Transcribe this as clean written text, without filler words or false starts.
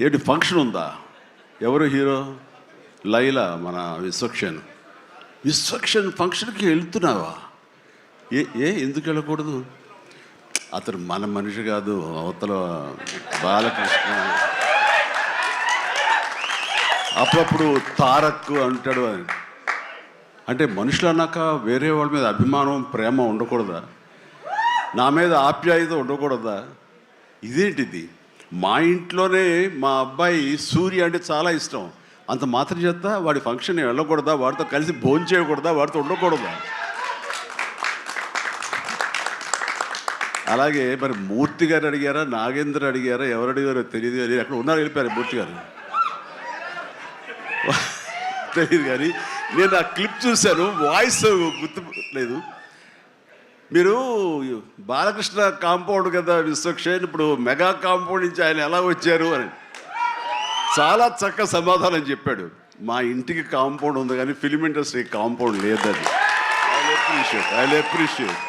ఏంటి ఫంక్షన్ ఉందా? ఎవరు హీరో? లైలా, మన విశ్వక్షన్ ఫంక్షన్కి వెళ్తున్నావా? ఎందుకు వెళ్ళకూడదు? అతను మన మనిషి కాదు, అవతల బాలకృష్ణ. అప్పుడప్పుడు తారక్ అంటాడు అని. అంటే మనుషులు అన్నాక వేరే వాళ్ళ మీద అభిమానం, ప్రేమ ఉండకూడదా? నా మీద ఆప్యాయత ఉండకూడదా? ఇదేంటిది? మా ఇంట్లోనే మా అబ్బాయి సూర్య అంటే చాలా ఇష్టం. అంత మాత్రం చేత వాడి ఫంక్షన్ వెళ్ళకూడదా? వాడితో కలిసి భోజనం చేయకూడదా? వాడితో ఉండకూడదా? అలాగే మరి మూర్తి గారు అడిగారా, నాగేంద్ర అడిగారా, ఎవరు అడిగారో తెలియదు కానీ అక్కడ ఉన్నారు, వెళ్ళిపోయారు మూర్తి గారు. తెలియదు కానీ నేను ఆ క్లిప్ చూశాను, వాయిస్ గుర్తు లేదు. మీరు బాలకృష్ణ కాంపౌండ్ కదా విశ్వక్సేన్, ఇప్పుడు మెగా కాంపౌండ్ నుంచి ఆయన ఎలా వచ్చారు అని చాలా చక్కగా సమాధానం చెప్పాడు. మా ఇంటికి కాంపౌండ్ ఉంది కానీ ఫిలిం ఇండస్ట్రీ కాంపౌండ్ లేదని. I appreciate.